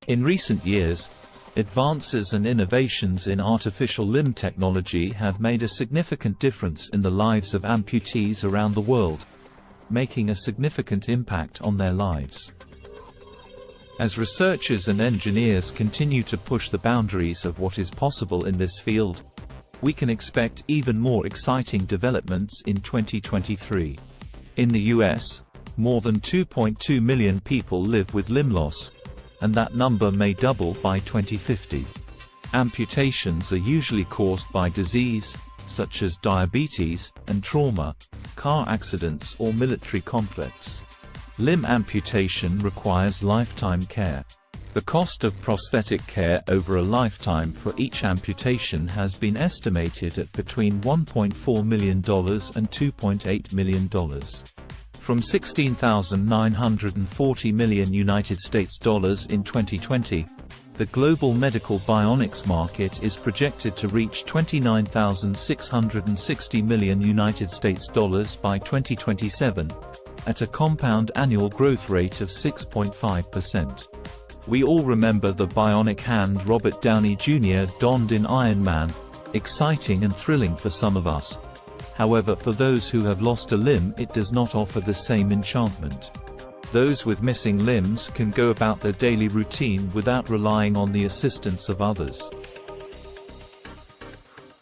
In recent years, advances and innovations in artificial limb technology have made a significant difference in the lives of amputees around the world, making a significant impact on their lives. As researchers and engineers continue to push the boundaries of what is possible in this field, we can expect even more exciting developments in 2023. In the US, more than 2.2 million people live with limb loss, and that number may double by 2050. Amputations are usually caused by disease, such as diabetes, and trauma, car accidents or military conflicts. Limb amputation requires lifetime care. The cost of prosthetic care over a lifetime for each amputation has been estimated at between $1.4 million and $2.8 million. From $16,940 million United States dollars in 2020, the global medical bionics market is projected to reach $29,660 million United States dollars by 2027, at a compound annual growth rate of 6.5%. We all remember the bionic hand Robert Downey Jr. donned in Iron Man, exciting and thrilling for some of us. However, for those who have lost a limb, it does not offer the same enchantment. Those with missing limbs can go about their daily routine without relying on the assistance of others.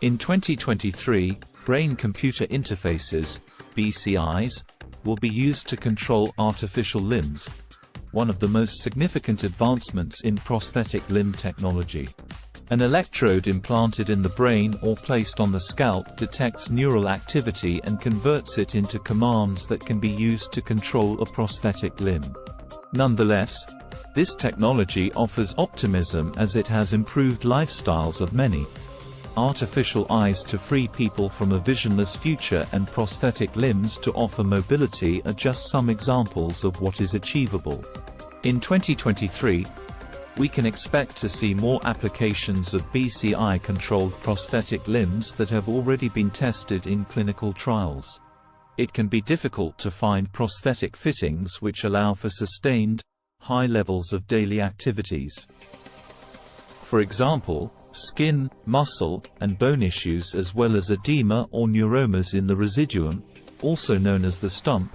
In 2023, brain-computer interfaces, BCIs, will be used to control artificial limbs, one of the most significant advancements in prosthetic limb technology. An electrode implanted in the brain or placed on the scalp detects neural activity and converts it into commands that can be used to control a prosthetic limb. Nonetheless, this technology offers optimism as it has improved lifestyles of many. Artificial eyes to free people from a visionless future and prosthetic limbs to offer mobility are just some examples of what is achievable. In 2023, we can expect to see more applications of BCI-controlled prosthetic limbs that have already been tested in clinical trials. It can be difficult to find prosthetic fittings which allow for sustained, high levels of daily activities. For example, skin, muscle, and bone issues as well as edema or neuromas in the residuum, also known as the stump,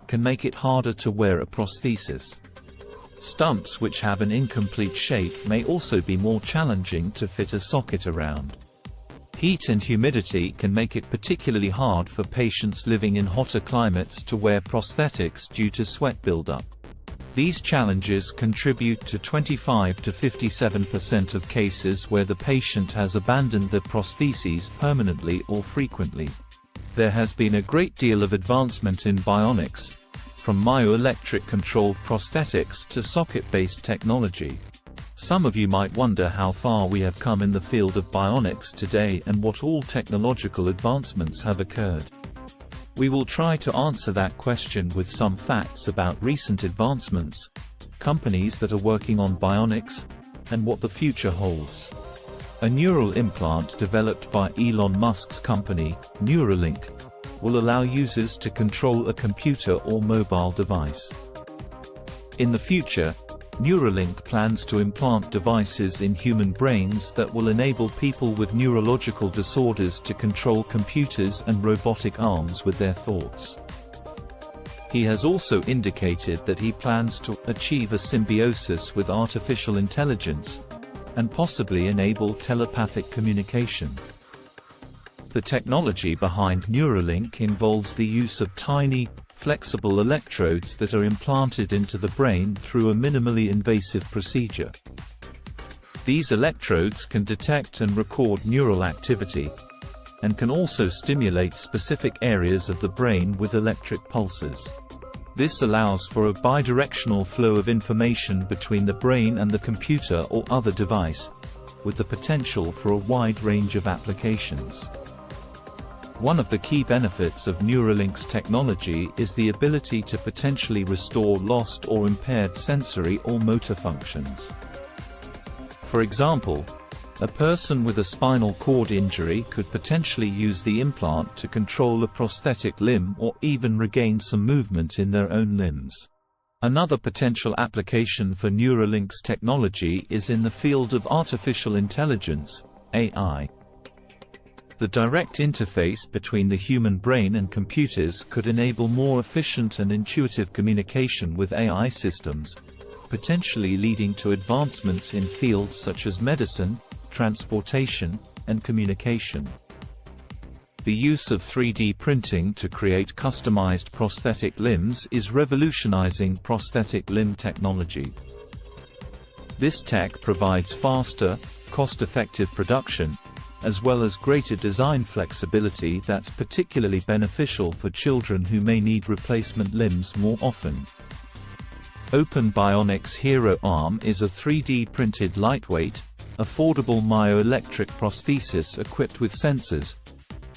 can make it harder to wear a prosthesis. Stumps which have an incomplete shape may also be more challenging to fit a socket around. Heat and humidity can make it particularly hard for patients living in hotter climates to wear prosthetics due to sweat buildup. These challenges contribute to 25 to 57% of cases where the patient has abandoned their prostheses permanently or frequently. There has been a great deal of advancement in bionics, from myoelectric-controlled prosthetics to socket-based technology. Some of you might wonder how far we have come in the field of bionics today and what all technological advancements have occurred. We will try to answer that question with some facts about recent advancements, companies that are working on bionics, and what the future holds. A neural implant developed by Elon Musk's company, Neuralink, will allow users to control a computer or mobile device. In the future, Neuralink plans to implant devices in human brains that will enable people with neurological disorders to control computers and robotic arms with their thoughts. He has also indicated that he plans to achieve a symbiosis with artificial intelligence, and possibly enable telepathic communication. The technology behind Neuralink involves the use of tiny, flexible electrodes that are implanted into the brain through a minimally invasive procedure. These electrodes can detect and record neural activity, and can also stimulate specific areas of the brain with electric pulses. This allows for a bidirectional flow of information between the brain and the computer or other device, with the potential for a wide range of applications. One of the key benefits of Neuralink's technology is the ability to potentially restore lost or impaired sensory or motor functions. For example, a person with a spinal cord injury could potentially use the implant to control a prosthetic limb or even regain some movement in their own limbs. Another potential application for Neuralink's technology is in the field of artificial intelligence, AI. The direct interface between the human brain and computers could enable more efficient and intuitive communication with AI systems, potentially leading to advancements in fields such as medicine, transportation, and communication. The use of 3D printing to create customized prosthetic limbs is revolutionizing prosthetic limb technology. This tech provides faster, cost-effective production, as well as greater design flexibility that's particularly beneficial for children who may need replacement limbs more often. Open Bionics Hero Arm is a 3D printed lightweight, affordable myoelectric prosthesis equipped with sensors,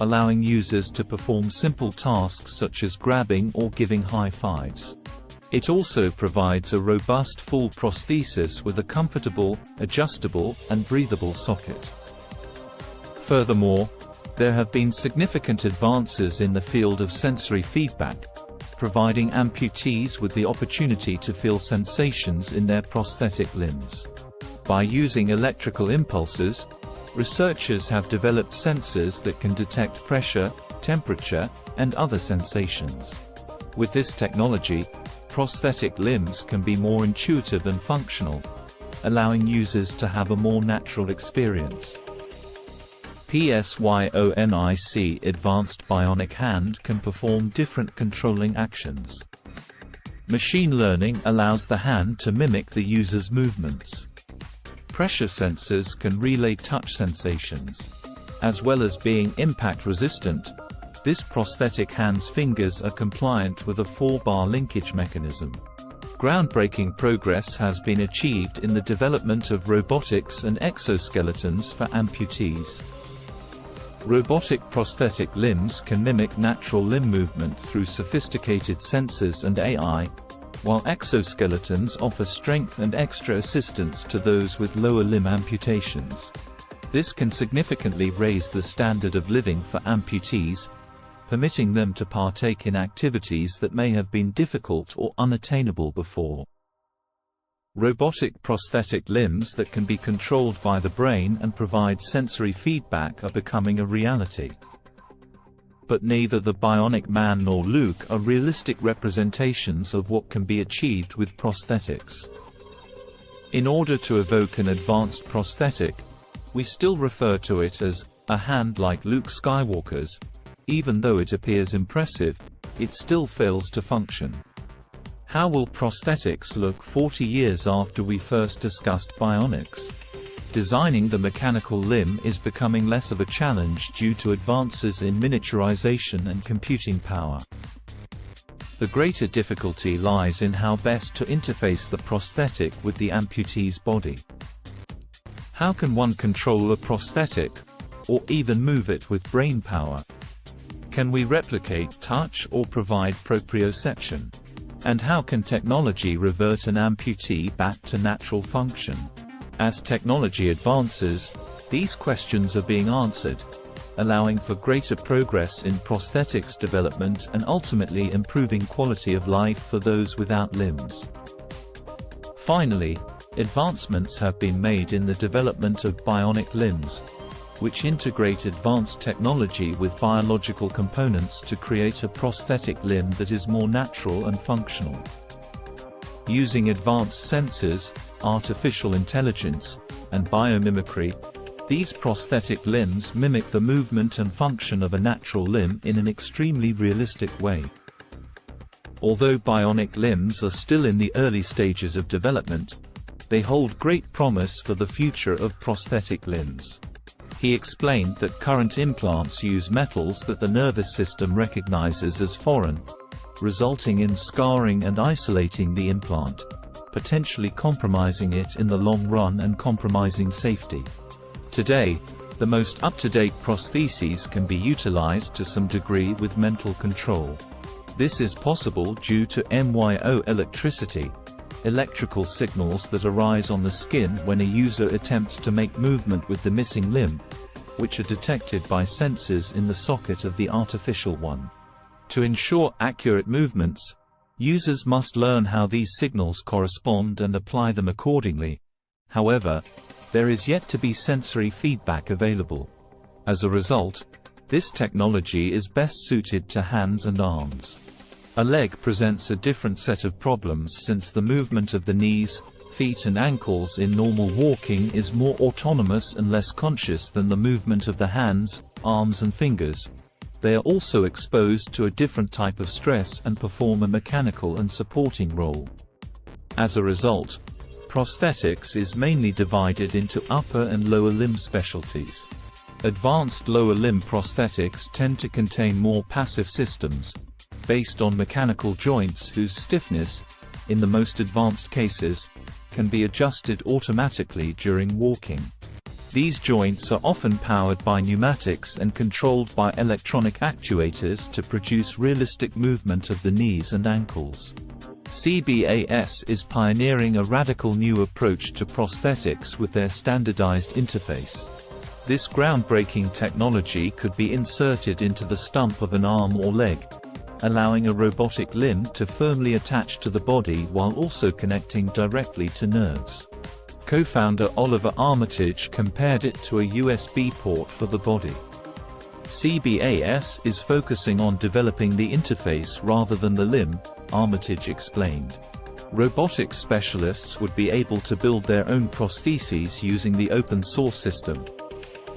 allowing users to perform simple tasks such as grabbing or giving high fives. It also provides a robust full prosthesis with a comfortable, adjustable, and breathable socket. Furthermore, there have been significant advances in the field of sensory feedback, providing amputees with the opportunity to feel sensations in their prosthetic limbs. By using electrical impulses, researchers have developed sensors that can detect pressure, temperature, and other sensations. With this technology, prosthetic limbs can be more intuitive and functional, allowing users to have a more natural experience. PSYONIC Advanced Bionic Hand can perform different controlling actions. Machine learning allows the hand to mimic the user's movements. Pressure sensors can relay touch sensations. As well as being impact-resistant, this prosthetic hand's fingers are compliant with a 4-bar linkage mechanism. Groundbreaking progress has been achieved in the development of robotics and exoskeletons for amputees. Robotic prosthetic limbs can mimic natural limb movement through sophisticated sensors and AI, while exoskeletons offer strength and extra assistance to those with lower limb amputations. This can significantly raise the standard of living for amputees, permitting them to partake in activities that may have been difficult or unattainable before. Robotic prosthetic limbs that can be controlled by the brain and provide sensory feedback are becoming a reality. But neither the Bionic Man nor Luke are realistic representations of what can be achieved with prosthetics. In order to evoke an advanced prosthetic, we still refer to it as a hand like Luke Skywalker's. Even though it appears impressive, it still fails to function. How will prosthetics look 40 years after we first discussed bionics? Designing the mechanical limb is becoming less of a challenge due to advances in miniaturization and computing power. The greater difficulty lies in how best to interface the prosthetic with the amputee's body. How can one control a prosthetic, or even move it with brain power? Can we replicate touch or provide proprioception? And how can technology revert an amputee back to natural function? As technology advances, these questions are being answered, allowing for greater progress in prosthetics development and ultimately improving quality of life for those without limbs. Finally, advancements have been made in the development of bionic limbs, which integrate advanced technology with biological components to create a prosthetic limb that is more natural and functional. Using advanced sensors, artificial intelligence, and biomimicry, these prosthetic limbs mimic the movement and function of a natural limb in an extremely realistic way. Although bionic limbs are still in the early stages of development, they hold great promise for the future of prosthetic limbs. He explained that current implants use metals that the nervous system recognizes as foreign, resulting in scarring and isolating the implant, potentially compromising it in the long run and compromising safety. Today, the most up-to-date prostheses can be utilized to some degree with mental control. This is possible due to myoelectricity, electrical signals that arise on the skin when a user attempts to make movement with the missing limb, which are detected by sensors in the socket of the artificial one. To ensure accurate movements, Users must learn how these signals correspond and apply them accordingly. However, there is yet to be sensory feedback available. As a result, this technology is best suited to hands and arms. A leg presents a different set of problems since the movement of the knees, feet and ankles in normal walking is more autonomous and less conscious than the movement of the hands, arms and fingers. They are also exposed to a different type of stress and perform a mechanical and supporting role. As a result, prosthetics is mainly divided into upper and lower limb specialties. Advanced lower limb prosthetics tend to contain more passive systems, based on mechanical joints whose stiffness, in the most advanced cases, can be adjusted automatically during walking. These joints are often powered by pneumatics and controlled by electronic actuators to produce realistic movement of the knees and ankles. CBAS is pioneering a radical new approach to prosthetics with their standardized interface. This groundbreaking technology could be inserted into the stump of an arm or leg, allowing a robotic limb to firmly attach to the body while also connecting directly to nerves. Co-founder Oliver Armitage compared it to a USB port for the body. CBAS is focusing on developing the interface rather than the limb, Armitage explained. Robotics specialists would be able to build their own prostheses using the open source system.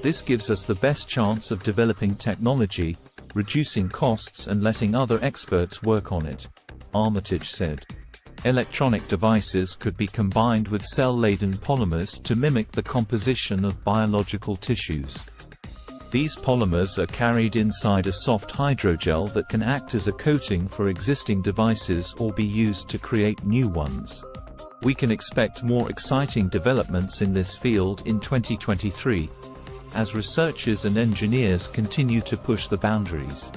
This gives us the best chance of developing technology, reducing costs and letting other experts work on it, Armitage said. Electronic devices could be combined with cell-laden polymers to mimic the composition of biological tissues. These polymers are carried inside a soft hydrogel that can act as a coating for existing devices or be used to create new ones. We can expect more exciting developments in this field in 2023, as researchers and engineers continue to push the boundaries.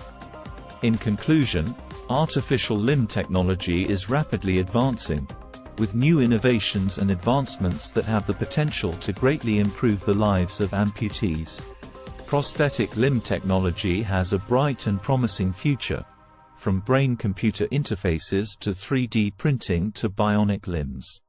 In conclusion, artificial limb technology is rapidly advancing, with new innovations and advancements that have the potential to greatly improve the lives of amputees. Prosthetic limb technology has a bright and promising future, from brain-computer interfaces to 3D printing to bionic limbs.